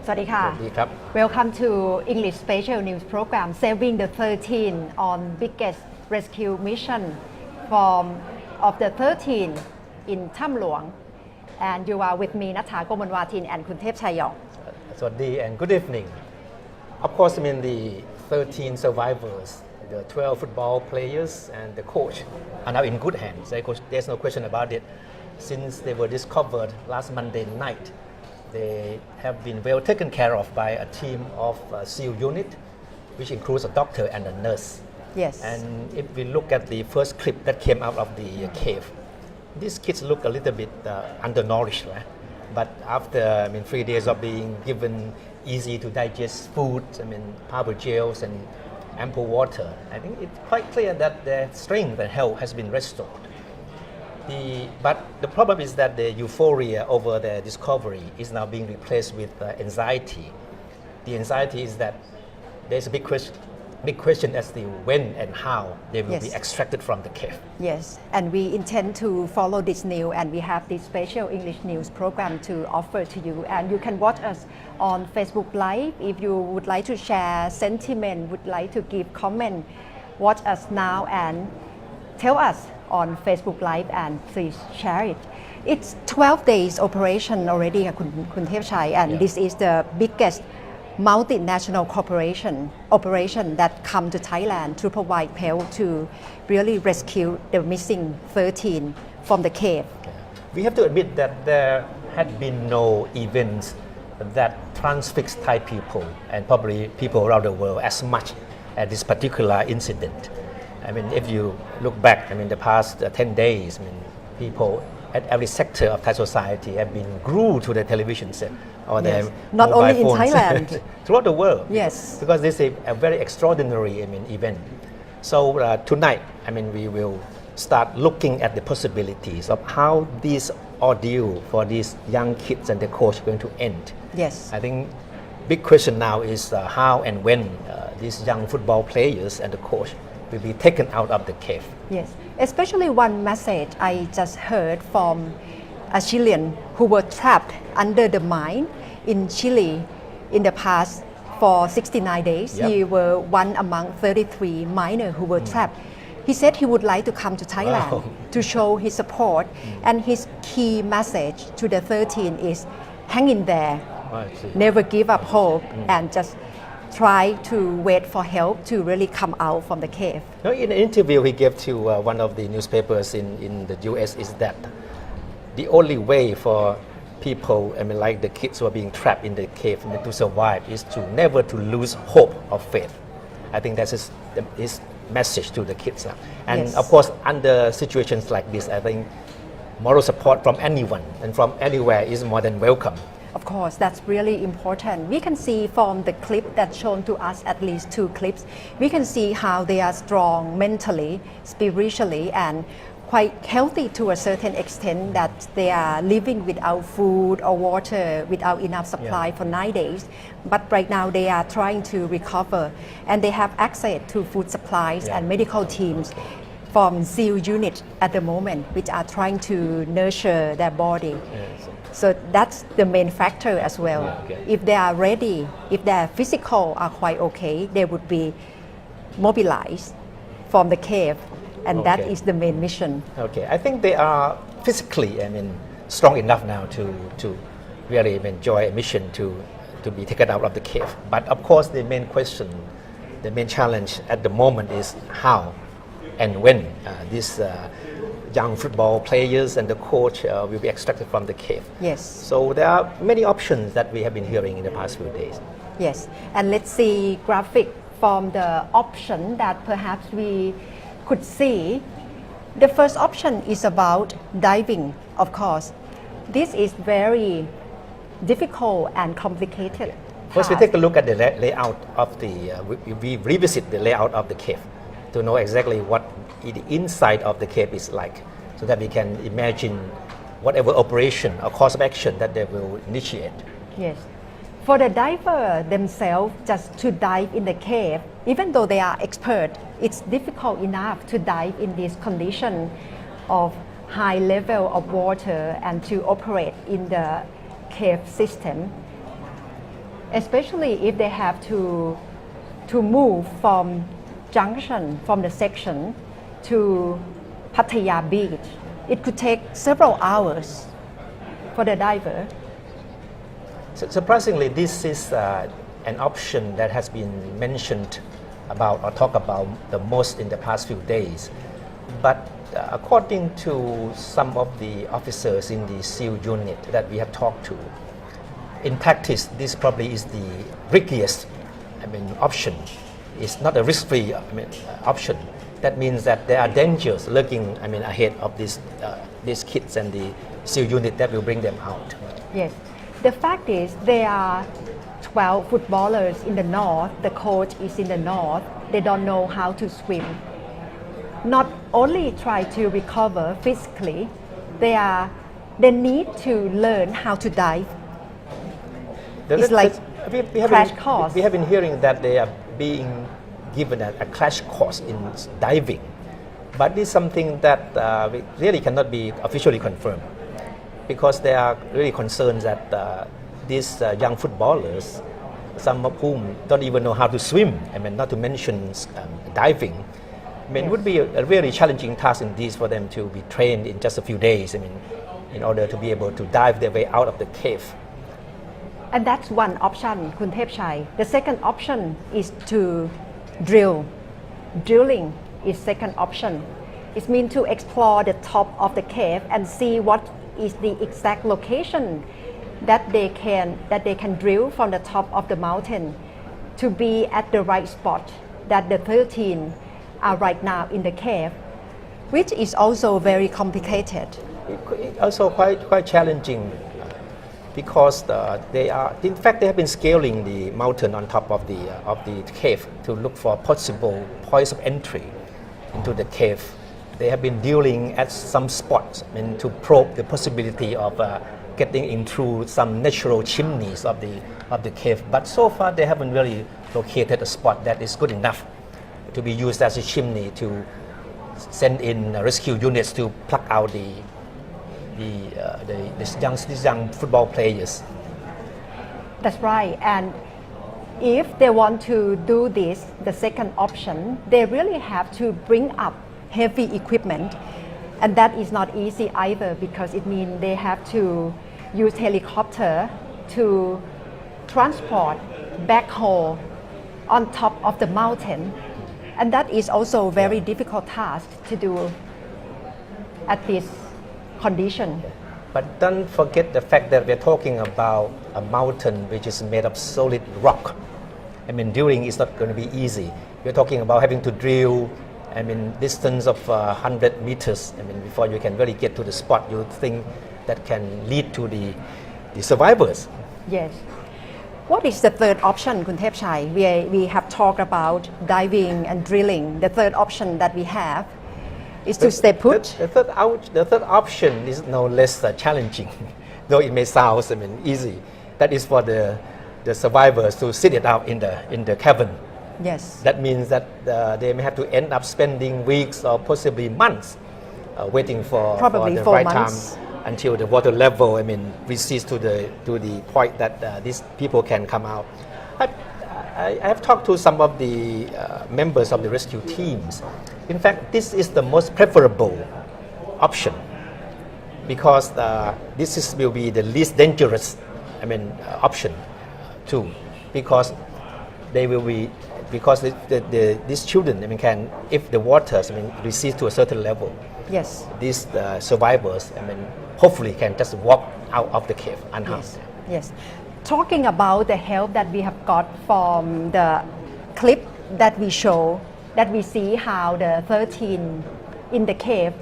สวัสดีค่ะ สวัสดีครับ Welcome to English Special News Program Saving the 13 on biggest rescue mission from of the 13 in ถ้ำหลวง and you are with me นัฐากมลวาทิน and คุณเทพชัยหยอง สวัสดี and good evening. Of course, I mean the 13 survivors, the 12 football players and the coach are now in good hands. There's no question about it. Since they were discovered last Monday night, they have been well taken care of by a team of SEAL unit, which includes a doctor and a nurse. Yes. And if we look at the first clip that came out of the cave, these kids look a little bit undernourished, right? But after 3 days of being given easy to digest food, power gels and ample water, I think it's quite clear that their strength and health has been restored. But the problem is that the euphoria over their discovery is now being replaced with anxiety. The anxiety is that there's a big question as to when and how they will be extracted from the cave. Yes, and we intend to follow this news, and we have this special English news program to offer to you. And you can watch us on Facebook Live. If you would like to share sentiment, would like to give comment, watch us now and tell us on Facebook Live and please share it. It's 12 days operation already, คุณเทพชัย, and this is the biggest multinational operation that come to Thailand to provide help to really rescue the missing 13 from the cave. We have to admit that there had been no events that transfixed Thai people and probably people around the world as much as this particular incident. If you look back, the past 10 days, people at every sector of Thai society have been glued to the television set or their not mobile only in phones Thailand, throughout the world. Yes, because this is a very extraordinary event. So tonight, we will start looking at the possibilities of how this ordeal for these young kids and the coach going to end. Yes, I think big question now is how and when these young football players and the coach will be taken out of the cave. Yes, especially one message I just heard from a Chilean who were trapped under the mine in Chile in the past for 69 days. Yep. He were one among 33 miners who were trapped. He said he would like to come to Thailand Wow. to show his support, and his key message to the 13 is hang in there, I see. never give up hope, and just try to wait for help to really come out from the cave. In an interview he gave to one of the newspapers in the US is that the only way for people, like the kids who are being trapped in the cave to survive is to never to lose hope or faith. I think that's his message to the kids. And Yes. of course, under situations like this, I think moral support from anyone and from anywhere is more than welcome. Of course, that's really important. We can see from the clip that's shown to us, at least 2 clips, we can see how they are strong mentally, spiritually, and quite healthy to a certain extent that they are living without food or water, without enough supply for 9 days. But right now they are trying to recover, and they have access to food supplies and medical teams from SEAL unit at the moment, which are trying to nurture their body. So that's the main factor as well. If they are ready, if their physical are quite okay, they would be mobilized from the cave, and that is the main mission. Okay, I think they are physically, strong enough now to really enjoy a mission to be taken out of the cave. But of course, the main question, the main challenge at the moment is how and when these young football players and the coach will be extracted from the cave. Yes. So there are many options that we have been hearing in the past few days. Yes, and let's see graphic from the option that perhaps we could see. The first option is about diving, of course. This is very difficult and complicated. First, we task. take a look at the layout of we revisit the layout of the cave to know exactly what the inside of the cave is like, so that we can imagine whatever operation or course of action that they will initiate. Yes. For the diver themselves, just to dive in the cave, even though they are expert, it's difficult enough to dive in this condition of high level of water and to operate in the cave system. especially if they have to move from junction, from the section to Pattaya Beach. It could take several hours for the diver. Surprisingly, this is an option that has been mentioned about or talked about the most in the past few days. But according to some of the officers in the SEAL unit that we have talked to, in practice, this probably is the riskiest option. It's not a risk-free option. That means that there are dangers lurking ahead of these kids and the SEAL unit that will bring them out. Yes. The fact is there are 12 footballers in the north. The coach is in the north. They don't know how to swim. Not only try to recover physically, they need to learn how to dive. It's like crash course. We have been hearing that they are being given a crash course in diving, but this is something that we really cannot be officially confirmed, because there are really concerns that these young footballers, some of whom don't even know how to swim, not to mention diving, Yes. would be a really challenging task indeed for them to be trained in just a few days, in order to be able to dive their way out of the cave. And that's one option, Kun Thepchai. The second option is to drill. Drilling is second option. It means to explore the top of the cave and see what is the exact location that they can drill from the top of the mountain to be at the right spot that the 13 are right now in the cave, which is also very complicated. Also quite challenging, because they have been scaling the mountain on top of the cave to look for possible points of entry into the cave. They have been drilling at some spots to probe the possibility of getting in through some natural chimneys of the cave. But so far they haven't really located a spot that is good enough to be used as a chimney to send in rescue units to pluck out these young football players. That's right. And if they want to do this, the second option, they really have to bring up heavy equipment. And that is not easy either, because it means they have to use helicopter to transport backhoe on top of the mountain. And that is also a very difficult task to do at this condition. But don't forget the fact that we're talking about a mountain which is made of solid rock. Drilling is not going to be easy. We're talking about having to drill distance of 100 meters before you can really get to the spot you think that can lead to the survivors. Yes. What is the third option, Kun Thepchai? We have talked about diving and drilling. The third option that we have is to stay put. The third option is no less challenging, though it may sound easy. That is for the survivors to sit it out in the cavern. Yes. That means that they may have to end up spending weeks or possibly months waiting for the right time until the water level recedes to the point that these people can come out. I have talked to some of the members of the rescue teams. In fact, this is the most preferable option, because will be the least dangerous option too, because they will be these children can, if the waters recedes to a certain level, yes, these survivors hopefully can just walk out of the cave unharmed. Yes. Talking about the help that we have got from the clip that we show, that we see how the 13 in the cave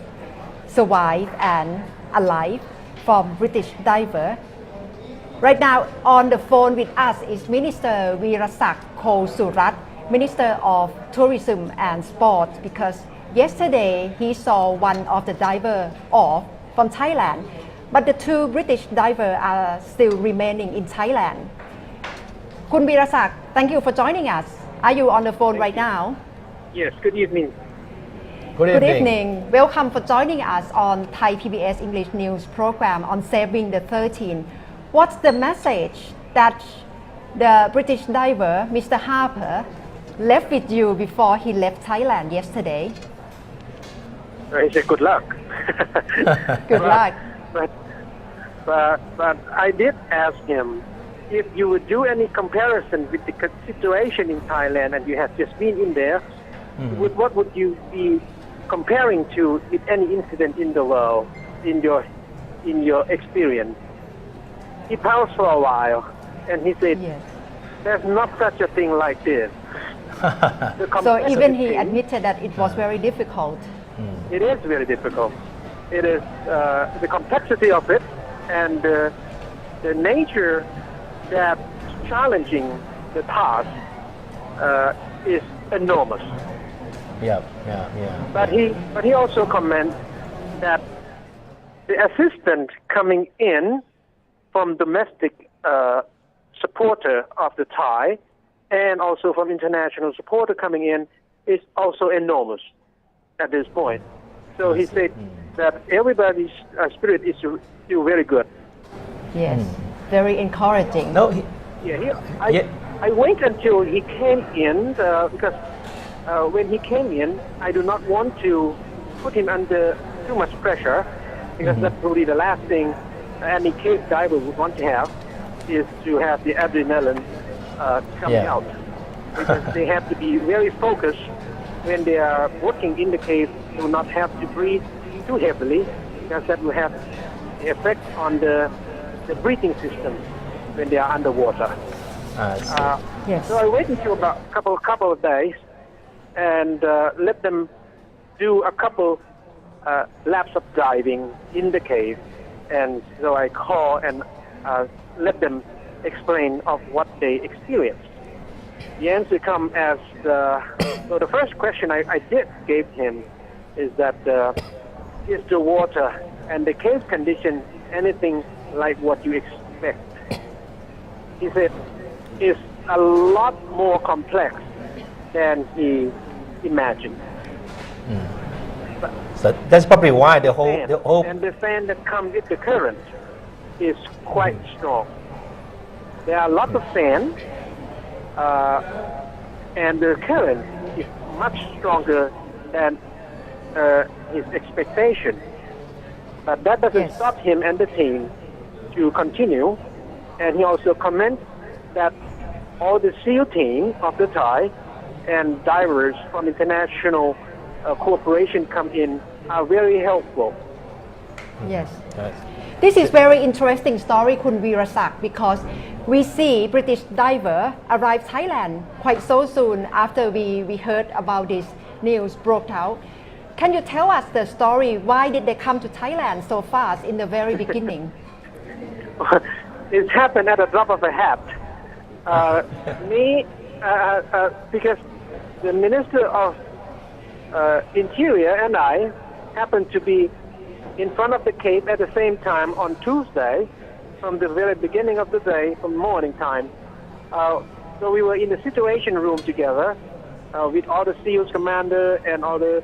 survive and alive from British diver. Right now on the phone with us is Minister Weerasak Khosurat, Minister of Tourism and Sport, because yesterday he saw one of the diver off from Thailand, but the two British divers are still remaining in Thailand. Kun Weerasak, thank you for joining us. Are you on the phone right now? Yes, good evening. Good evening. Welcome for joining us on Thai PBS English News program on Saving the 13. What's the message that The British diver, Mr. Harper, left with you before he left Thailand yesterday. He said, good luck. Good luck. But I did ask him if you would do any comparison with the situation in Thailand and you have just been in there, what would you be comparing to with any incident in the world in your experience? He paused for a while and he said, Yes. there's not such a thing like this. The So even he complexity- admitted that it was very difficult. It is very difficult. It is the complexity of it and the nature that challenging the task is enormous. Yeah. But he also comments that the assistant coming in from domestic supporter of the Thai and also from international supporter coming in is also enormous at this point. So he said that everybody's spirit is still very good. Yes. Very encouraging. No, I wait until he came in because when he came in, I do not want to put him under too much pressure because that's probably the last thing any cave diver would want to have is to have the adrenaline coming out. Because they have to be very focused when they are working in the cave to not have to breathe too heavily because that will have the effect on the breathing system when they are underwater. Yes. So I waited until about a couple of days and let them do a couple laps of diving in the cave. And so I call and let them explain of what they experienced. The answer come as so the first question I did gave him is that is the water and the cave condition anything like what you expect? He said it's a lot more complex than he imagined. So that's probably why the whole And the fan that comes with the current is quite strong. There are a lot of sand, and the current is much stronger than his expectation. But that doesn't stop him and the team to continue. And he also comments that all the SEAL team of the Thai and divers from international corporation come in are very helpful. Yes. This is very interesting story, Kun Veerasak, because we see British diver arrive Thailand quite so soon after we heard about this news broke out. Can you tell us the story? Why did they come to Thailand so fast in the very beginning? It happened at a drop of a hat. Because the Minister of Interior and I happened to be in front of the cave at the same time on Tuesday from the very beginning of the day, from morning time. So we were in the situation room together with all the SEALs commander and all the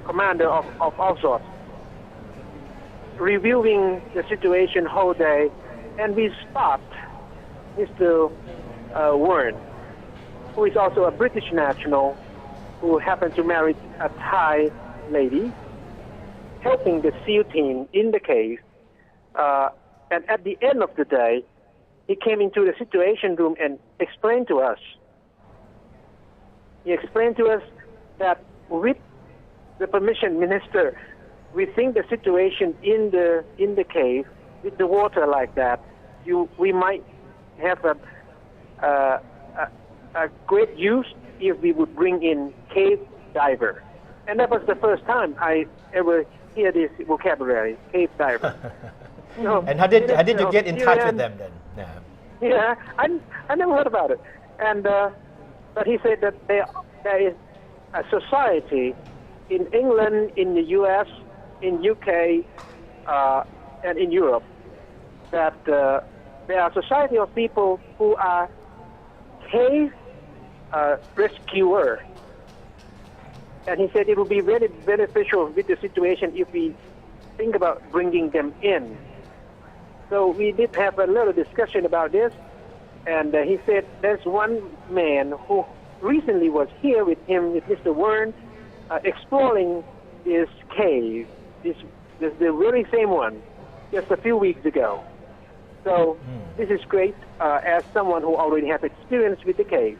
commander of all sorts, reviewing the situation whole day, and we spot Mr. Warren, who is also a British national who happened to marry a Thai lady, helping the SEAL team in the cave. And at the end of the day, he came into the situation room and explained to us. He explained to us that with the permission minister, we think the situation in the cave with the water like that, we might have a great use if we would bring in cave diver. And that was the first time I ever hear this vocabulary, cave diver. So, and how did you get in touch with them then? Yeah, I never heard about it. And but he said that there is a society in England, in the U.S., in UK, and in Europe that there are a society of people who are cave rescuer. And he said it would be very beneficial with the situation if we think about bringing them in. So we did have a little discussion about this, And he said there's one man who recently was here with him, with Mr. Wern, exploring this cave, the very same one, just a few weeks ago. So this is great as someone who already has experience with the cave.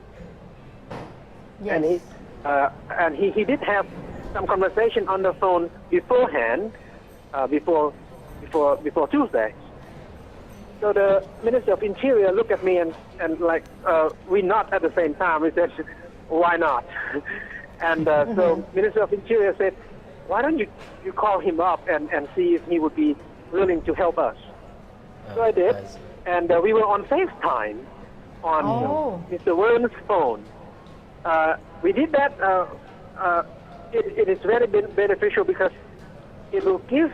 Yes. And he did have some conversation on the phone beforehand, before Tuesday. So the Minister of Interior looked at me and like we nod at the same time. We said, "Why not?" And so Minister of Interior said, "Why don't you call him up and see if he would be willing to help us?" So I did, and we were on FaceTime on Mr. Wern's phone. We did that. It is very beneficial because it will give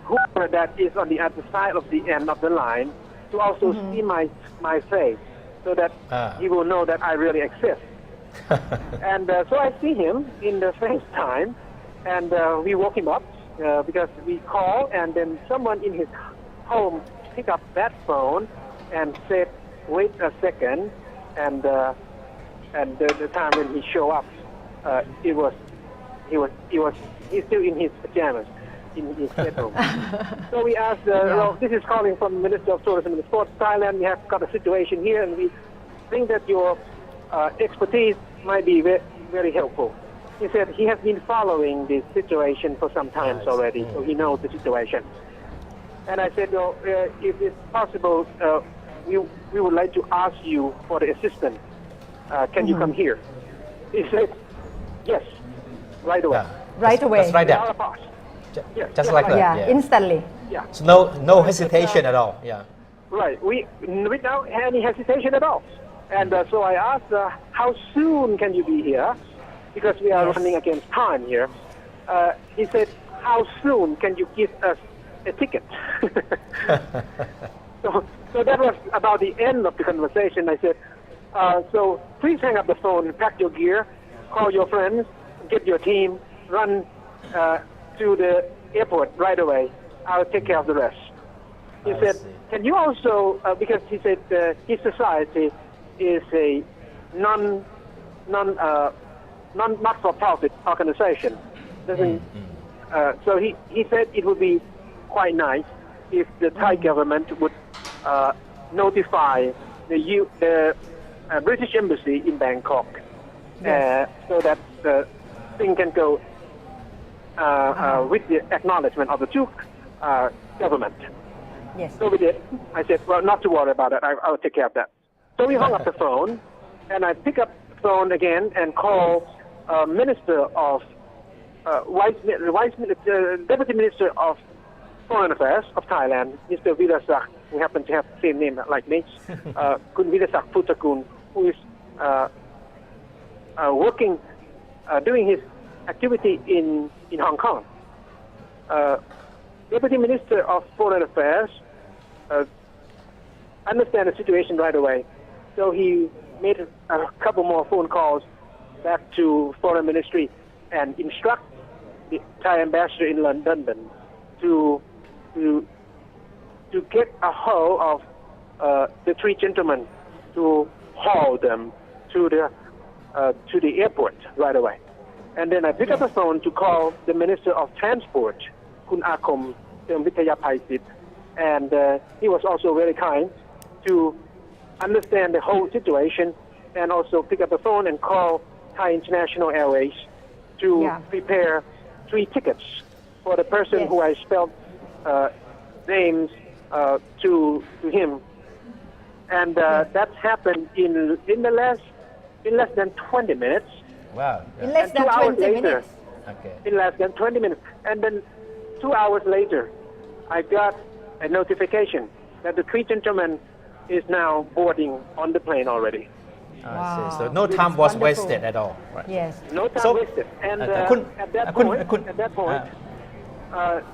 whoever that is on the other side of the end of the line to also see my face, so that he will know that I really exist. And so I see him in the FaceTime, and we woke him up because we called, and then someone in his home picked up that phone and said, "Wait a second," and the time when he showed up, he's still in his pajamas in his bedroom. So we asked, well, this is calling from Minister of Tourism and Sports, Thailand. We have got a situation here, and we think that your expertise might be very helpful. He said he has been following this situation for some time already, so he knows the situation. And I said, well, if it's possible, we would like to ask you for the assistance. Can you come here? He said, yes, right away. Right away. That's right there. Without a pause. Yes, Just like that. Yeah, instantly. Yeah. So no hesitation at all. Yeah. Right. Without any hesitation at all. And so I asked, how soon can you be here? Because we are running against time here. He said, how soon can you give us a ticket? So that was about the end of the conversation. I said, so please hang up the phone, pack your gear, call your friends, get your team, run to the airport right away. I'll take care of the rest. He said, can you also, because he said his society is a not-for-profit organization. So he said it would be quite nice if the Thai government would notify the British Embassy in Bangkok, so that the thing can go with the acknowledgement of the two government. Yes. So we did. I said, well, not to worry about it. I'll take care of that. So we hung up the phone, and I pick up the phone again and call Minister of Deputy Minister of Foreign Affairs of Thailand, Mr. Virasak, who happens to have the same name like me, Kun Virasak Putakun, who is working, doing his activity in Hong Kong. Deputy Minister of Foreign Affairs understand the situation right away, so he made a couple more phone calls back to Foreign Ministry and instruct the Thai ambassador in London to get a hold of the three gentlemen to haul them to the airport right away. And then I picked up the phone to call the Minister of Transport, Kun Akom Vittayapaisit, and he was also very kind to understand the whole situation, and also pick up the phone and call Thai International Airways to prepare 3 tickets for the person who I spelled names to him, and that's happened in less than 20 minutes. Wow. In less than 20 minutes. Okay. In less than 20 minutes, and then 2 hours later, I got a notification that the 3 gentlemen is now boarding on the plane already. I see. So no time was wonderful. wasted at all. Right. Yes. No time So, wasted. And at that point,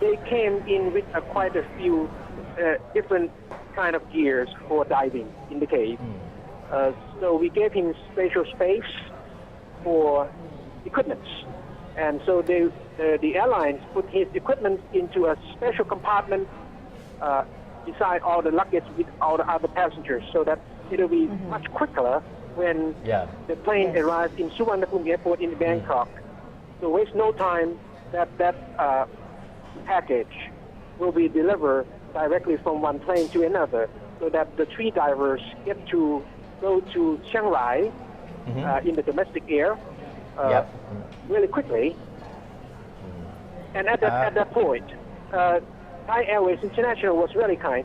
they came in with quite a few different kind of gears for diving in the cave. So we gave him special space for equipment. And so the airlines put his equipment into a special compartment beside all the luggage with all the other passengers, so that it'll be much quicker when Yeah. the plane Yes. arrives in Suvarnabhumi Airport in Bangkok. So waste no time that package will be delivered directly from one plane to another, so that the three divers get to go to Chiang Rai in the domestic air Yep. really quickly. And at that point, Thai Airways International was really kind.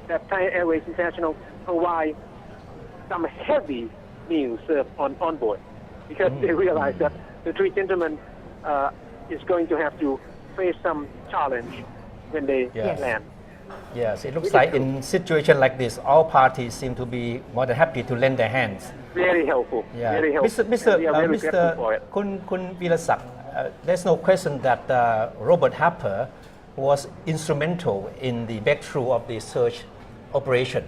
That Thai Airways International provide some heavy meals served on board, because they realized that the three gentlemen is going to have to face some challenge when they Yes. land. Yes, it looks like in situation like this, all parties seem to be more than happy to lend their hands. Very helpful. Yeah. Very helpful. Mr. And we are very grateful for it. Kun Virasak, there's no question that Robert Harper was instrumental in the breakthrough of the search operation.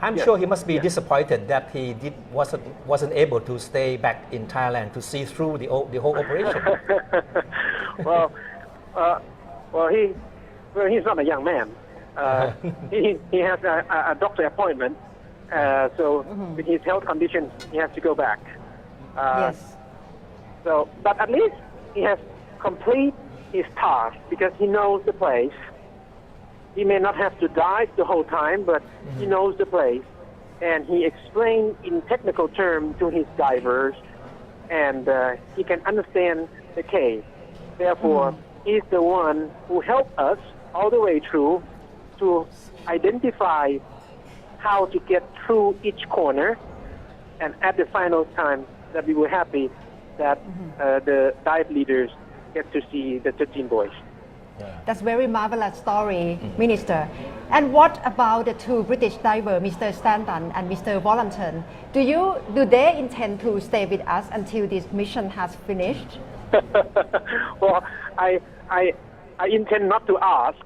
I'm Yes. sure he must be Yes. disappointed that he wasn't able to stay back in Thailand to see through the whole operation. well, he's not a young man. He has a doctor appointment, so with his health condition, he has to go back. Yes. So, but at least he has complete his task because he knows the place. He may not have to dive the whole time, but he knows the place, and he explained in technical terms to his divers, and he can understand the case. Therefore, he's the one who helped us all the way through to identify how to get through each corner, and at the final time that we were happy that the dive leaders get to see the 13 boys. That's very marvelous story, Minister. And what about the two British divers, Mr. Stanton and Mr. Wallenton? Do they intend to stay with us until this mission has finished? Well, I intend not to ask,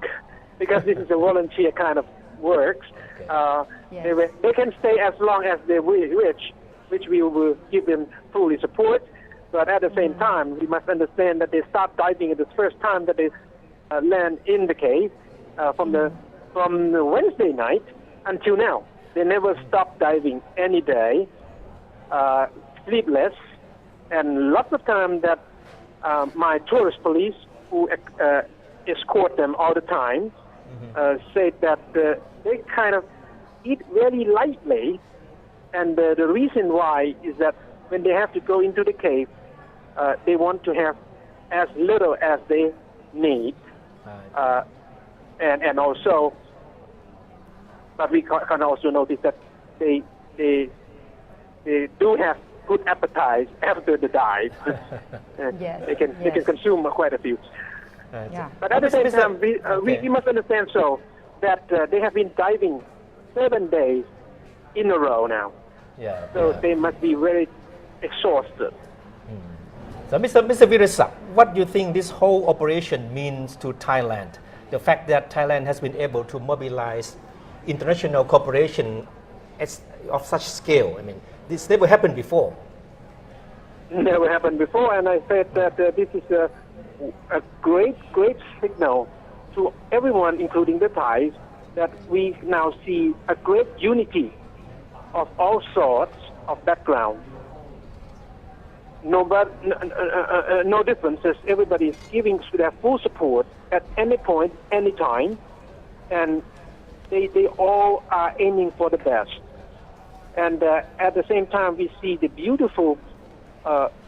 because this is a volunteer kind of works. Yes. They can stay as long as they wish, which we will give them fully support. But at the same time, we must understand that they start diving at the first time that they land in the cave from the Wednesday night until now. They never stop diving any day, sleepless, and lots of time that my tourist police, who escort them all the time, said that they kind of eat very lightly, and the reason why is that when they have to go into the cave, they want to have as little as they need, and also, but we can also notice that they do have good appetite after the dive. Yes, They can consume quite a few. Yeah. But at the same Mr. time, we must understand so that they have been diving 7 days in a row now. Yeah. So yeah. they must be very exhausted. So, Mr. Virasak, what do you think this whole operation means to Thailand? The fact that Thailand has been able to mobilize international cooperation of such scale. I mean, this never happened before. Never happened before, and I said that this is a great signal to everyone, including the Thais, that we now see a great unity of all sorts of background. No differences. Everybody is giving their full support at any point, any time, and they all are aiming for the best. And at the same time, we see the beautiful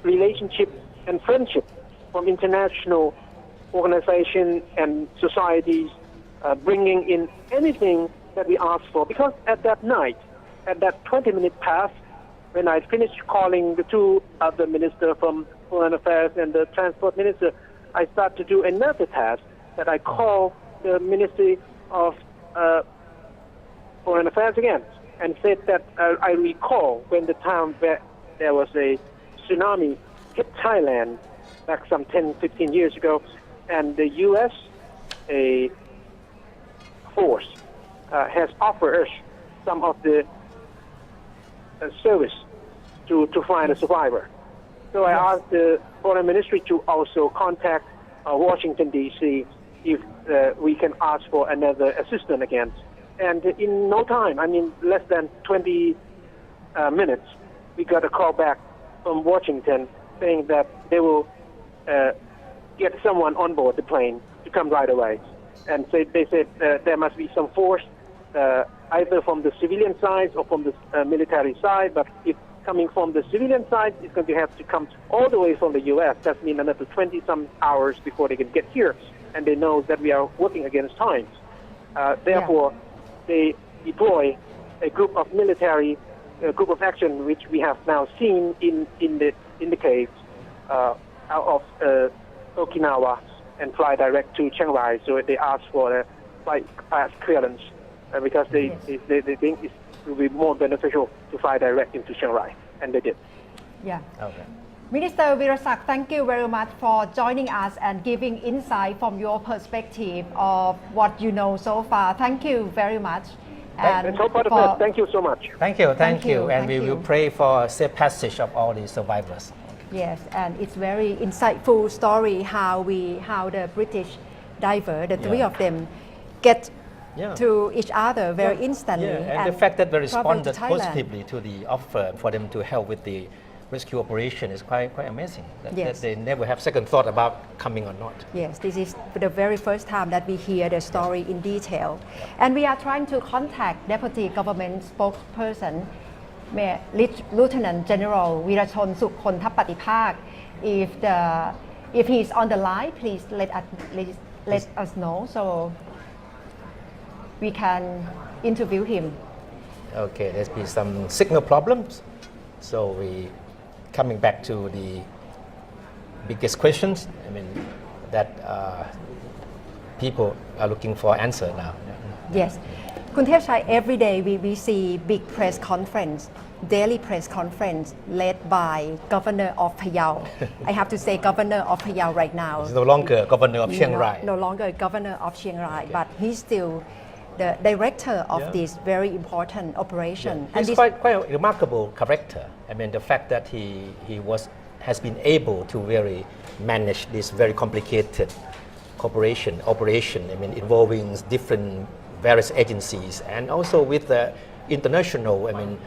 relationship and friendship from international organizations and societies, bringing in anything that we ask for. Because at that night, at that 20-minute pass, when I finished calling the two other minister from Foreign Affairs and the Transport Minister, I start to do another task that I call the Ministry of Foreign Affairs again, and said that I recall when the time where there was a tsunami hit Thailand back some 10, 15 years ago, and the U.S. a force has offered us some of the service to find a survivor. So I asked the Foreign Ministry to also contact Washington, D.C. if we can ask for another assistance again. And in no time, I mean less than 20 minutes, we got a call back from Washington saying that they will get someone on board the plane to come right away. And they said there must be some force either from the civilian side or from the military side, but if coming from the civilian side, it's going to have to come all the way from the U.S. That means another 20-some hours before they can get here. And they know that we are working against time. Therefore, they deploy a group of military, a group of action, which we have now seen in the caves out of Okinawa and fly direct to Chiang Rai. So they ask for a flight pass clearance because they think it will be more beneficial to fly direct into Chiang Rai, and they did. Yeah. Okay. Minister Wirasak, thank you very much for joining us and giving insight from your perspective of what you know so far. Thank you very much. It's all part of that. Thank you so much. Thank you. Thank you. And we Thank will you. pray for safe passage of all the survivors. Yes, and it's very insightful story how the British diver, the three Yeah. of them, get Yeah. to each other very instantly. Yeah, and the fact that they travel to responded Thailand. positively to the offer for them to help with the rescue operation is quite amazing. That they never have second thought about coming or not. Yes, this is the very first time that we hear the story in detail. And we are trying to contact Deputy Government Spokesperson, Lieutenant General Wirachon Sukhon Thapatipak. If he is on the line, please let us know so we can interview him. Okay, there's been some signal problems. So we coming back to the biggest questions. I mean that people are looking for answer now. Yes. Kun Thepchai, every day we see big press conference, daily press conference led by Governor of Phayao. I have to say Governor of Phayao right now. He's no longer governor of Chiang Rai. No longer Governor of Chiang Rai, but he's still the director of this very important operation. He's this, quite a remarkable character. I mean, the fact that he has been able to really manage this very complicated operation. I mean, involving different various agencies and also with the international. I mean,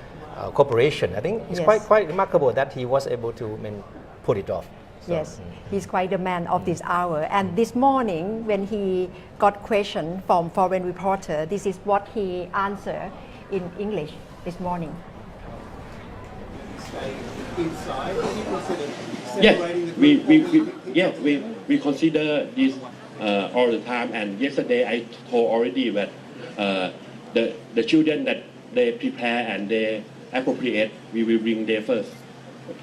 cooperation. I think it's quite remarkable that he was able to pull it off. So, yes, he's quite the man of this hour. And this morning, when he got question from foreign reporter, this is what he answered in English this morning. Inside, do you consider Yes, separating we consider this all the time. And yesterday I told already that the children that they prepare and they appropriate, we will bring there first.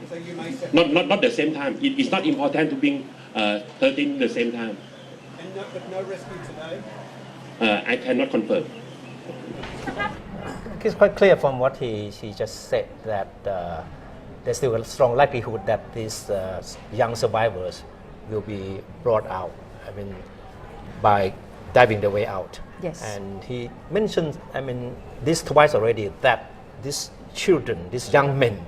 So you may separate. Not the same time. It's not important to bring 13 the same time. But no rescue today? I cannot confirm. it's quite clear from what he just said that there's still a strong likelihood that these young survivors will be brought out. I mean, by diving their way out. Yes. And he mentioned, I mean, this twice already, that these children, these young men,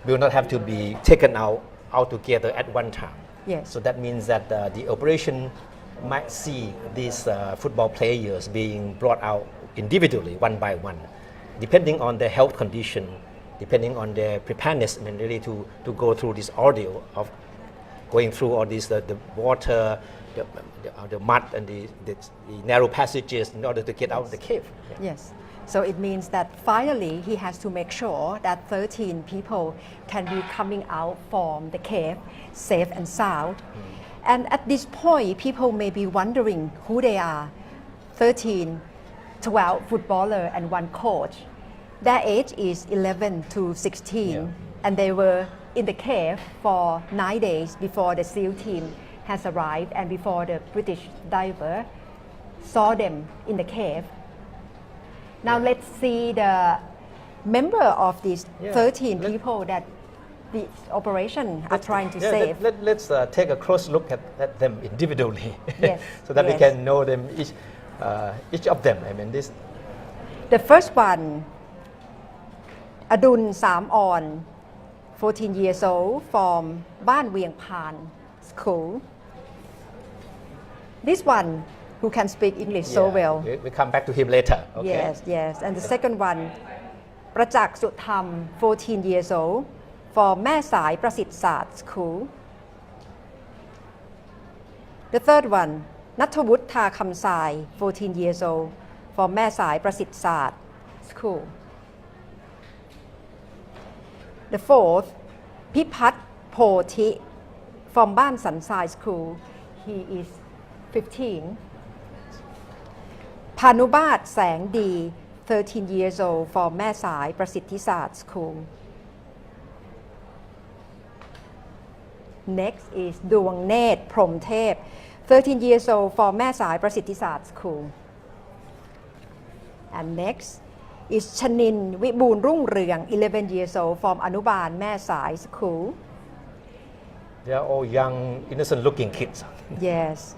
will not have to be taken out together at one time. Yes. So that means that the operation might see these football players being brought out individually, one by one, depending on their health condition, depending on their preparedness, I mean, really to go through this ordeal of going through all these the water, the mud and the narrow passages in order to get out of the cave. Yes. So it means that finally he has to make sure that 13 people can be coming out from the cave safe and sound. And at this point, people may be wondering who they are. 13, 12 footballer and one coach. Their age is 11 to 16. Yeah. And they were in the cave for 9 days before the SEAL team has arrived and before the British diver saw them in the cave. Now let's see the member of these 13 people that the operation are trying to save. Let's take a close look at them individually, Yes, so that we yes. can know them each of them. I mean, this. The first one, Adun Samon, 14 years old, from Ban Vieng Pan School. This one, who can speak English so Yeah, well. we come back to him later. Okay. Yes, yes. And the second one, Prajak Sutham, 14 years old, for Mae Sai Prasit Sat School. The third one, Nathawut Tha Kamsai, 14 years old, for Mae Sai Prasit Sat School. The fourth, Pipat Poti, from Ban Sansai School. He is 15. Panubat Sang Di, 13 years old, from Mae Sai Prasithisat School. Next is Duang Net Prom Thep, 13 years old, from Mae Sai Prasithisat School. And next is Chanin Vibun Rung Reung, 11 years old, from Anuban Mae Sai School. They are all young, innocent-looking kids. Yes.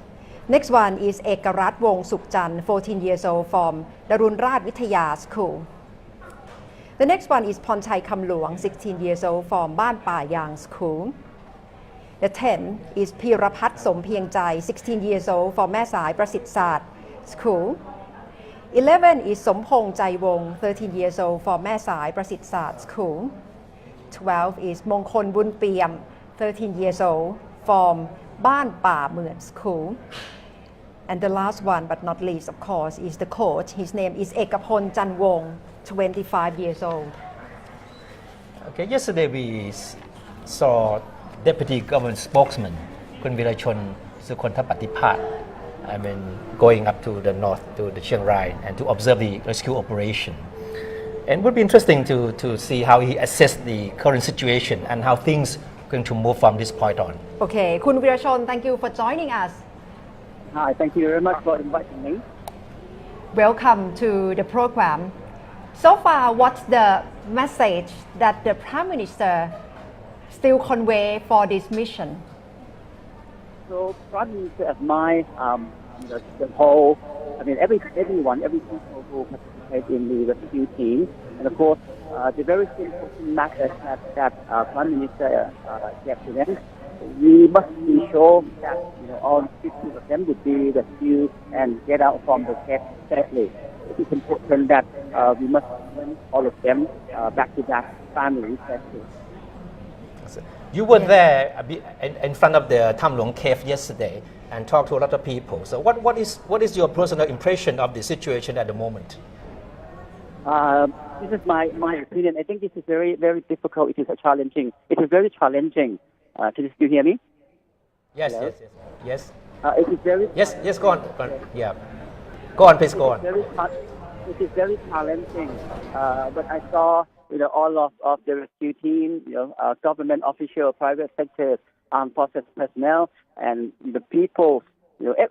Next one is Ekarat Wong Sukchan, 14 years old, from Darun Rat Vithaya School. The next one is Ponchai Kamluang, 16 years old, from Ban Pa Yang School. The 10th is Pirapat Sompieng Chai, 16 years old, from Mae Sai Prasit Sat School. 11 is Sompong Chai Wong, 13 years old, from Mae Sai Prasit Sat School. 12 is Mongkol Bun Piam, 13 years old, from Ban Pa Muean School. And the last one, but not least, of course, is the coach. His name is Ekapon Chan Wong, 25 years old. Okay, yesterday we saw Deputy Government Spokesman Kun Virachon Sukhontapatipat, going up to the north, to the Chiang Rai, and to observe the rescue operation. And it would be interesting to see how he assessed the current situation and how things are going to move from this point on. Okay, Kun Virachon, thank you for joining us. Hi, thank you very much for inviting me. Welcome to the program. So far, what's the message that the Prime Minister still convey for this mission? So, Prime Minister admires the whole, everyone, every people who participate in the rescue team. And of course, the very important message that Prime Minister gave to them, we must be sure that all 50 of them would be rescued and get out from the cave safely. It is important that we must bring all of them back to their families safely. You were there in front of the Tham Luang cave yesterday and talked to a lot of people. So what is your personal impression of the situation at the moment? This is my opinion. I think this is very, very difficult. It is challenging. It is very challenging. Can you still hear me? Yes, Hello? yes. It is very Yes, go on. Yeah. Go on, please, go on. It is very challenging. But I saw, all of the rescue team, government official, private sector, armed forces personnel, and the people,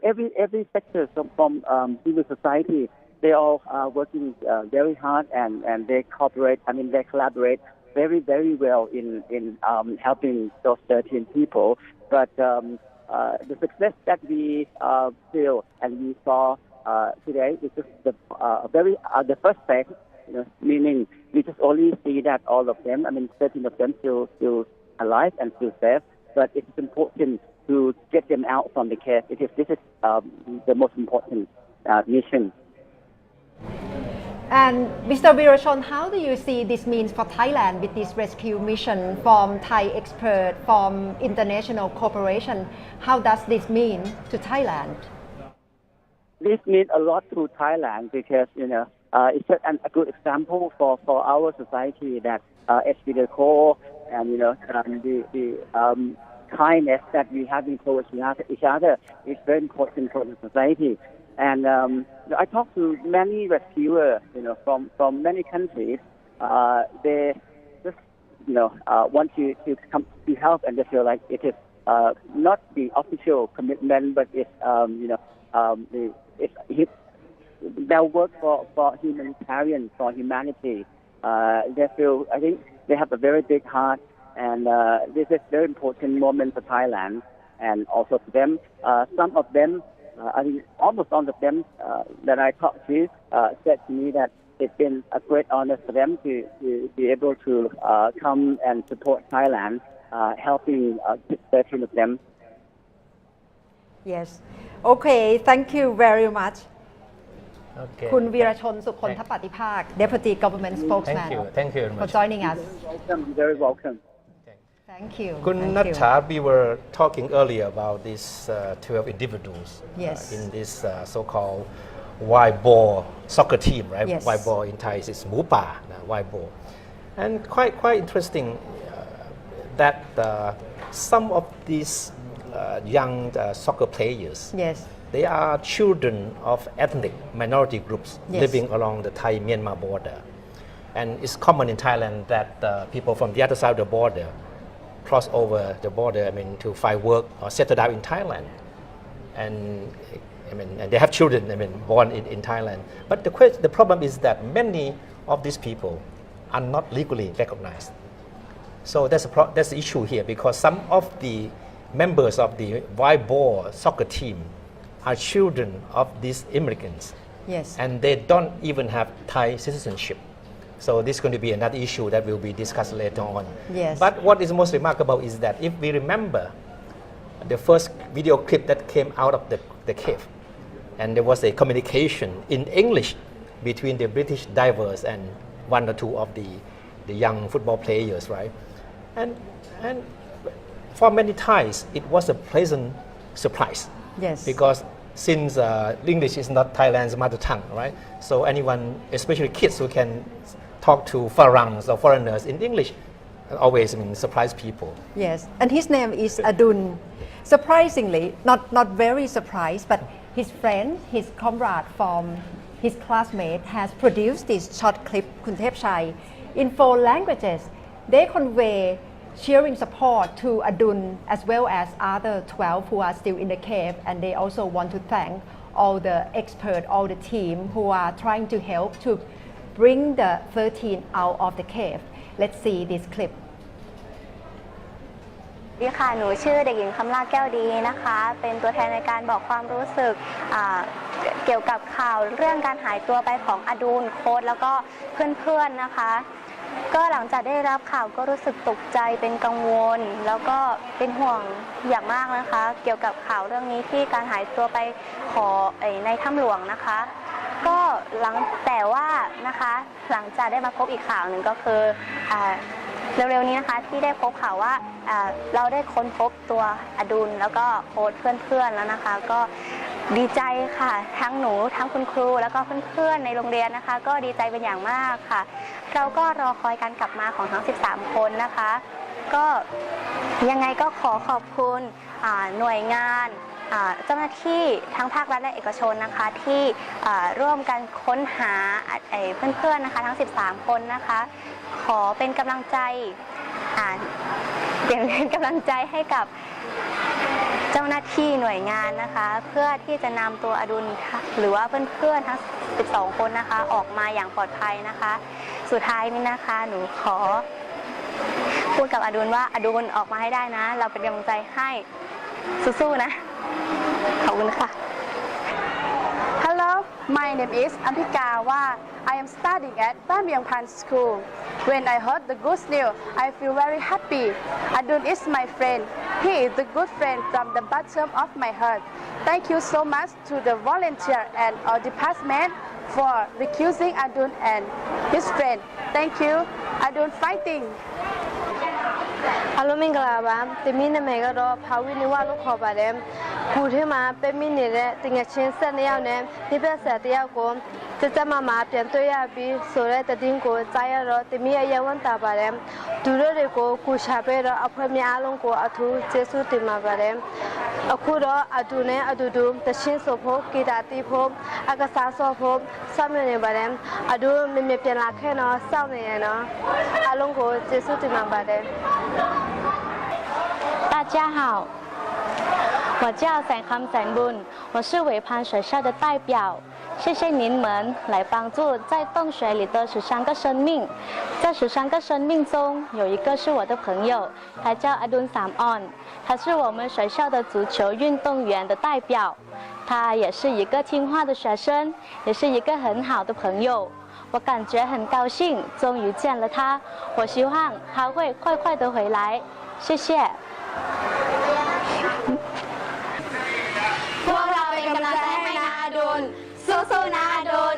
every sector from civil society, they all are working very hard and they cooperate. They collaborate very, very well in helping those 13 people. But the success that we feel and we saw today is just the first phase. Meaning we just only see that all of them, 13 of them still alive and still safe. But it is important to get them out from the cave. This is the most important mission. And Mr. Virachon, how do you see this means for Thailand with this rescue mission from Thai expert, from international cooperation? How does this mean to Thailand? This means a lot to Thailand because, it's a good example for our society that HBDCO and, the kindness that we have towards each other is very important for the society. And I talked to many rescuers, from many countries. They just, want to come to help, and they feel like it is not the official commitment, but it's it's their work for humanitarian, for humanity. They feel, I think, they have a very big heart, and this is a very important moment for Thailand, and also for them. Some of them. I think almost all of them that I talked to said to me that it's been a great honor for them to be able to come and support Thailand, helping 13 of them. Yes. Okay. Thank you very much. Okay. คุณวีรชนสุคนทปฏิภาค Deputy Government Spokesman Thank you very for much. joining us. Welcome, very welcome. Thank you. Kun Thank you. Natcha, we were talking earlier about these 12 individuals Yes. In this so-called white ball soccer team, right? Yes. White ball in Thai is Mupa, white ball. And quite interesting that some of these young soccer players, Yes. they are children of ethnic minority groups Yes. living along the Thai-Myanmar border. And it's common in Thailand that people from the other side of the border cross over the border, to find work or settle down in Thailand. And and they have children, born in Thailand. But the problem is that many of these people are not legally recognized. So that's the issue here, because some of the members of the white ball soccer team are children of these immigrants. Yes. And they don't even have Thai citizenship. So this is going to be another issue that will be discussed later on. Yes. But what is most remarkable is that if we remember the first video clip that came out of the cave, and there was a communication in English between the British divers and one or two of the young football players, right? And for many Thais, it was a pleasant surprise. Yes. Because since English is not Thailand's mother tongue, right? So anyone, especially kids who can talk to Farangs or foreigners in English, always surprise people. Yes, and his name is Adun. Surprisingly, not very surprised, but his friend, his comrade from his classmate has produced this short clip, Kuntep Chai, in 4 languages. They convey cheering support to Adun as well as other 12 who are still in the cave, and they also want to thank all the experts, all the team who are trying to help to bring the 13 out of the cave. Let's see this clip. สวัสดีค่ะหนูชื่อเด็กหญิงคำลาแก้วดีนะคะเป็นตัวแทนในการบอกความรู้สึกเกี่ยวกับข่าวเรื่องการหายตัวไปของอดูลโค้ชแล้วก็เพื่อนๆนะคะก็หลังจากได้รับข่าวก็รู้สึกตกใจเป็นกังวลแล้วก็เป็นห่วงอย่างมากนะคะเกี่ยวกับข่าวเรื่องนี้ที่การหายตัวไปในถ้ำหลวงนะคะก็แต่ว่านะคะหลังจากได้มาพบอีกข่าวหนึ่งก็คือเร็วๆนี้นะคะที่ได้พบข่าวว่าเราได้ค้นพบตัวอดุลแล้วก็โค้ชเพื่อนๆแล้วนะคะก็ดีใจค่ะทั้งหนูทั้งคุณครูแล้วก็เพื่อนๆในโรงเรียนนะคะก็ดีใจเป็นอย่างมากค่ะเราก็รอคอยการกลับมาของทั้ง13คนนะคะก็ยังไงก็ขอบคุณหน่วยงานเจ้าหน้าที่ทั้งภาครัฐและเอกชนนะคะที่ร่วมกันค้นหาเพื่อนๆนะคะทั้ง13คนนะคะขอเป็นกำลังใจเป็นกำลังใจให้กับเจ้าหน้าที่หน่วยงานนะคะเพื่อที่จะนำตัวอดุลหรือว่าเพื่อนๆทั้ง12คนนะคะออกมาอย่างปลอดภัยนะคะสุดท้ายนี้นะคะหนูขอพูดกับอดุลว่าอดุลออกมาให้ได้นะเราเป็นกำลังใจให้สู้ๆนะขอบคุณค่ะ Hello, my name is Ampika Wa. I am studying at Pamyangpan School. When I heard the good news, I feel very happy. Adun is my friend. He is the good friend from the bottom of my heart. Thank you so much to the volunteer and our department for recusing Adun and his friend. Thank you. Adun fighting. အားလုံးမင်္ဂလာပါတမီးနာမည်ကတော့ဖာဝီနီဝါလို့ခေါ်ပါတယ်ခုထဲမှာပဲမိနေတဲ့တငယ်ချင်း12ယောက်နဲ့ဒီဘက်ဆက်တယောက်ကိုစမပြန်တွေ့ရပြီးဆိုတဲ့တည်င်းကိုကြားရတော့တမီးအယဝန်းတာပါတယ်သူတို့တွေကိုကူရှာပေးတော့အဖွဲ့များအားလုံးကိုအထူးကျေးဇူးတင်ပါတယ်အခုတော့အတူနဲ့အတူတူတချင်းဆိုဖို့ဂီတာတီးဖို့အကစားဆော့ဖို့စောင့်နေပါတယ်အတူမြင်ပြန်လာခဲ့တော့စောင့်နေရတော့အားလုံးကိုကျေးဇူးတင်ပါတယ်大家好，我叫แสงคำแสงบุญ我是尾盘学校的代表谢谢您们来帮助在洞穴里的13个生命这13个生命中有一个是我的朋友他叫อดุลสามอ่อน他是我们学校的足球运动员的代表他也是一个听话的学生也是一个很好的朋友我感觉很高兴终于见了他我希望他会快快的回来谢谢สู้ๆนะอดุล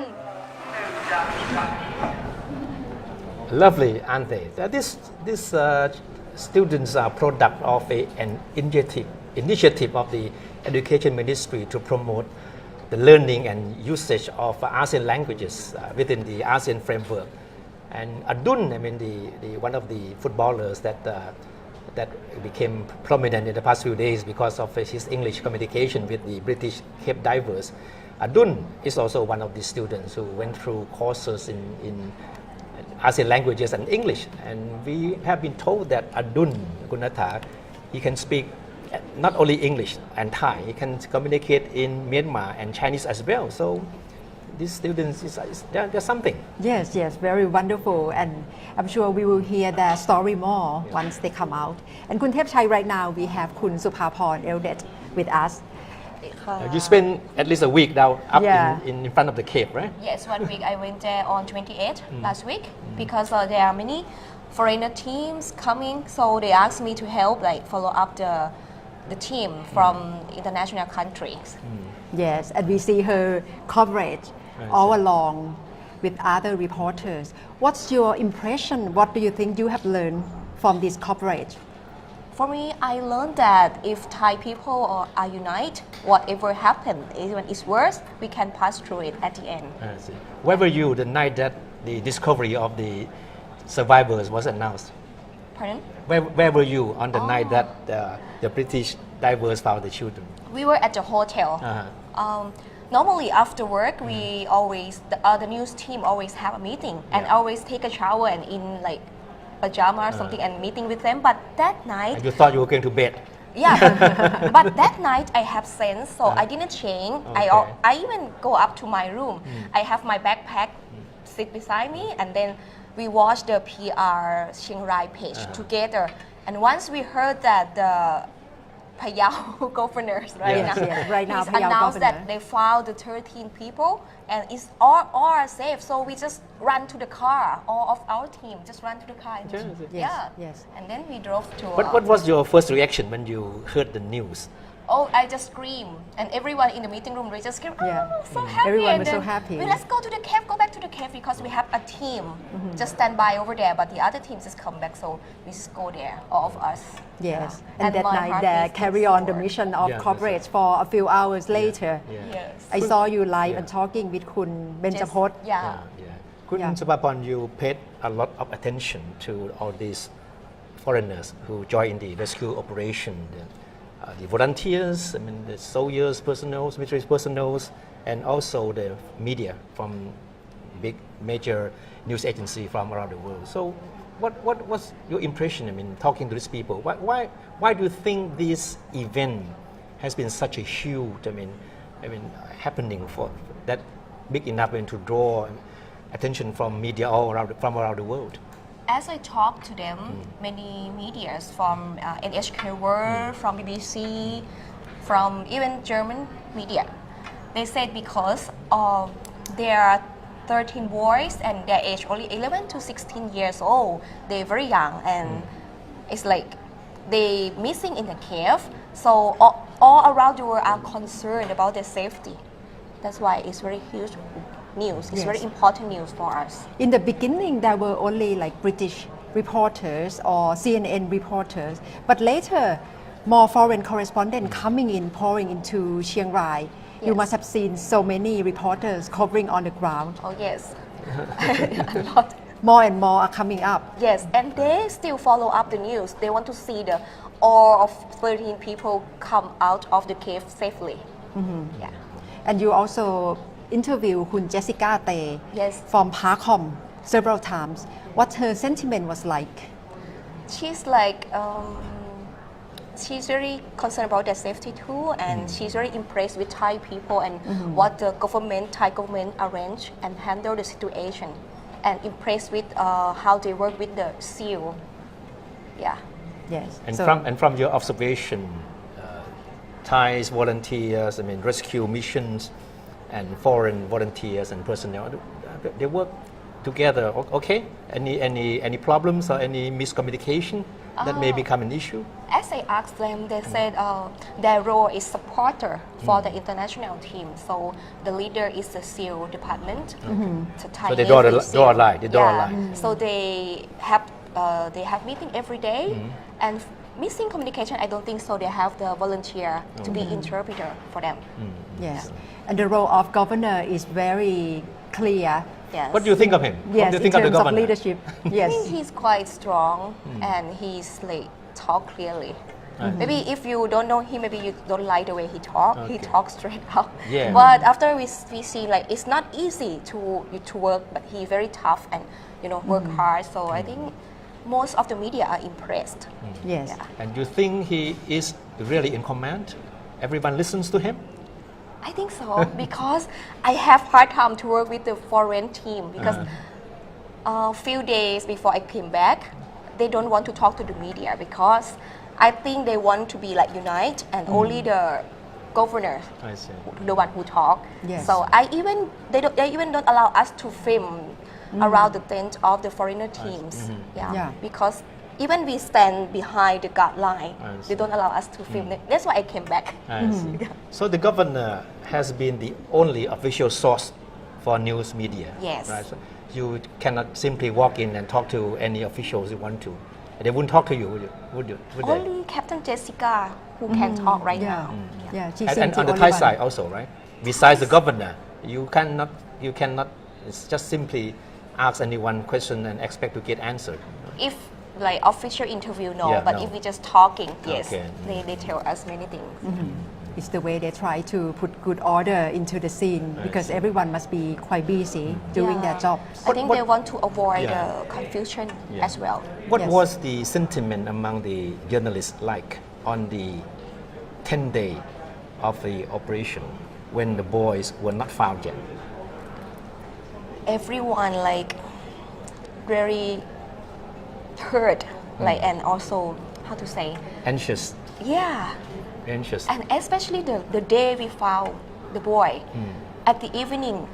Lovely, aren't they? These students are product of an initiative of the Education Ministry to promote the learning and usage of ASEAN languages within the ASEAN framework. And Adun, I mean, the one of the footballers that became prominent in the past few days because of his English communication with the British Cape Divers. Adun is also one of the students who went through courses in ASEAN languages and English. And we have been told that Adun Gunatha, he can speak not only English and Thai, he can communicate in Myanmar and Chinese as well. So these students, they're something. Yes, very wonderful, and I'm sure we will hear their story more once they come out. And Kun Thepchai, right now we have Kun Supaporn Eldet with us. You spend at least a week now up Yeah. in front of the cave, right? Yes, 1 week I went there on 28th last week because there are many foreigner teams coming, so they asked me to help like follow up the team from international countries. Yes, and we see her coverage all along with other reporters. What's your impression? What do you think you have learned from this coverage? For me, I learned that if Thai people are united, whatever happens, even it's worse, we can pass through it at the end. I see. Where were you the night that the discovery of the survivors was announced? Pardon? Where were you on the night that the British divers found the children? We were at the hotel. Normally after work, we always the news team always have a meeting and always take a shower and in like pajama or something and meeting with them. But that night, And you thought you were going to bed. yeah, but that night I have sense, so I didn't change. Okay. I even go up to my room. I have my backpack sit beside me, and then we watch the PR Chiang Rai page together. And once we heard that the Phayao governors Right now, he's Phayao announced that governor. they found the 13 people and it's all are safe. So we just run to the car. All of our team just run to the car. And Yes. And then we drove to. What was your first reaction when you heard the news? Oh, I just screamed, and everyone in the meeting room they just screamed, "Oh, Yeah. so happy!" Everyone and was so then happy. Let's go to the cave, go back to the cave because we have a team just stand by over there, but the other team just come back, so we just go there, all of us. Yes, Yeah. and that my night heart they is carry on the sore. mission of Yeah, coverage for a few hours later. Yes. I saw you live and talking with Kun Benjapot. Yeah. Kun Yeah. Supaporn, you paid a lot of attention to all these foreigners who joined the rescue operation, the volunteers, I mean the soldiers, personnel, military personnel, and also the media from big major news agency from around the world. So, what was your impression? I mean, talking to these people, why do you think this event has been such a huge, I mean, happening for that big enough to draw attention from media from around the world? As I talked to them, many medias from NHK World, from BBC, from even German media, they said because there are 13 boys and their age only 11 to 16 years old, they're very young and it's like they missing in the cave. So all around the world are concerned about their safety. That's why it's very huge news. It's Yes. very important news for us. In the beginning, there were only like British reporters or CNN reporters, but later, more foreign correspondents coming in, pouring into Chiang Rai. You Yes. must have seen so many reporters covering on the ground. Oh yes, a lot. More and more are coming up. Yes, and they still follow up the news. They want to see all of 13 people come out of the cave safely. Yeah. And you also interview Kun Jessica Tay Yes. from PACOM several times. What her sentiment was like? She's like, she's very concerned about their safety too, and she's very impressed with Thai people and what the Thai government arranged and handle the situation, and impressed with how they work with the SEAL. Yeah. Yes. And from your observation, Thai volunteers, I mean rescue missions, and foreign volunteers and personnel, they work together. Okay? Any problems or any miscommunication that may become an issue? As I asked them, they said their role is supporter for the international team. So the leader is the SEAL department. So Thai So they Navy draw a SEAL. line. They draw a Yeah. line. So they have meeting every day, and missing communication. I don't think so. They have the volunteer to be interpreter for them. Yes. And the role of governor is very clear. Yes. What do you think of him? What Yes, do you in think of the terms of governor? leadership. I Yes. think he's quite strong and he's like talk clearly. Maybe if you don't know him, maybe you don't like the way he talk. He Okay. talks straight out. Yeah. But after we see like it's not easy to work, but he very tough and work hard. So I think most of the media are impressed. Yes. Yeah. And you think he is really in command? Everyone listens to him? I think so because I have hard time to work with the foreign team because a few days before I came back, they don't want to talk to the media because I think they want to be like unite and only the governor, I see. the one who talk. Yes. So they even don't allow us to film around the tent of the foreigner teams. Yeah. Because even we stand behind the guard line, I see. they don't allow us to film. That's why I came back. I see. So the governor has been the only official source for news media. Yes. Right? So you cannot simply walk in and talk to any officials you want to. They wouldn't talk to you, would you? Would they? Only Captain Jessica who can talk right Yeah. now. Yeah. She And seems on the the Thai only one. side also, right? Besides the governor, you cannot it's just simply ask anyone question and expect to get answered. If like official interview, no. Yeah, but no. if we just talking, yes, Okay. they tell us many things. It's the way they try to put good order into the scene because see. everyone must be quite busy doing Yeah. their jobs. I think they want to avoid Yeah. the confusion Yeah. as well. What Yes. was the sentiment among the journalists like on the 10th day of the operation when the boys were not found yet? Everyone like very hurt, like and also how to say, Anxious. yeah. And especially the day we found the boy, at the evening,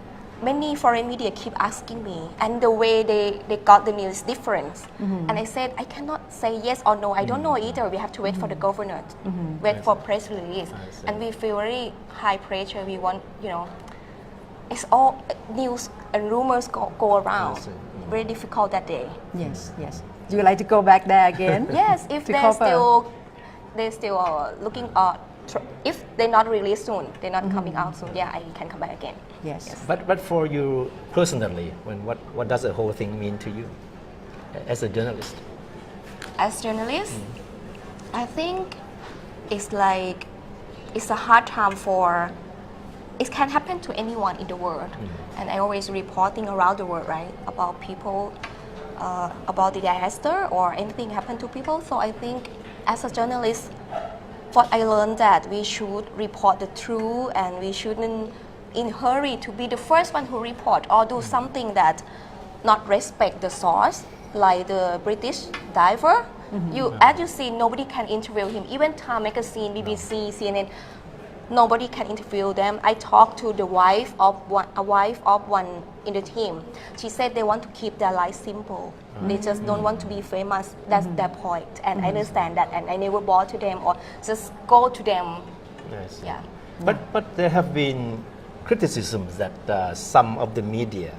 many foreign media keep asking me, and the way they got the news is different. And I said, I cannot say yes or no. I don't know either. We have to wait for the governor, wait for press release. see. And we feel very high pressure. We want, it's all news and rumors go around. see. Very difficult that day. Yes, yes. Do you like to go back there again? Yes, if to they're cover? still looking if they're not released soon, they're not coming out soon. Yeah, I can come back again. Yes. But for you personally, what does the whole thing mean to you as a journalist? As journalists, I think it's a hard time for. It can happen to anyone in the world, and I always reporting around the world, right, about people, about the disaster or anything happen to people. So I think, as a journalist, what I learned that we should report the truth, and we shouldn't in hurry to be the first one who report or do something that not respect the source, like the British diver. As you see, nobody can interview him. Even Time Magazine, BBC, CNN. Nobody can interview them. I talked to the wife of one in the team. She said they want to keep their life simple. They just don't want to be famous. That's their point, and I understand that. And I never bother to them or just go to them. Yes. Yeah. But there have been criticisms that some of the media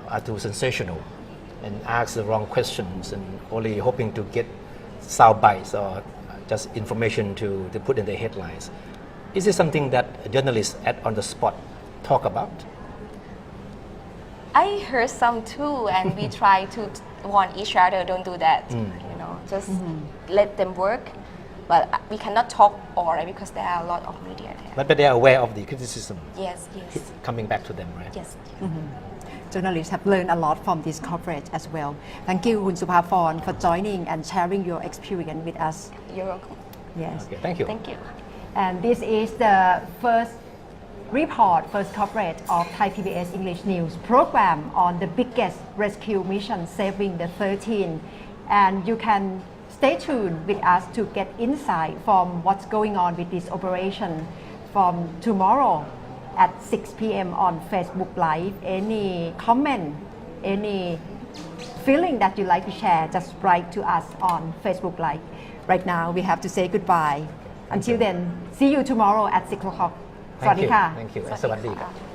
are too sensational and ask the wrong questions and only hoping to get sound bites or just information to put in the headlines. Is this something that journalists on the spot talk about? I heard some too, and we try to warn each other, don't do that. Just let them work. But we cannot talk all, right, because there are a lot of media there. But they are aware of the criticism Yes. coming back to them, right? Yes. Journalists have learned a lot from this coverage as well. Thank you, Hun Supaporn, for joining and sharing your experience with us. You're welcome. Yes. Okay, thank you. Thank you. And this is the first coverage of Thai PBS English News program on the biggest rescue mission, Saving the 13. And you can stay tuned with us to get insight from what's going on with this operation from tomorrow at 6 p.m. on Facebook Live. Any comment, any feeling that you like to share, just write to us on Facebook Live. Right now, we have to say goodbye. Until then, see you tomorrow at 6 o'clock. สวัสดีค่ะ Thank you สวัสดีครับ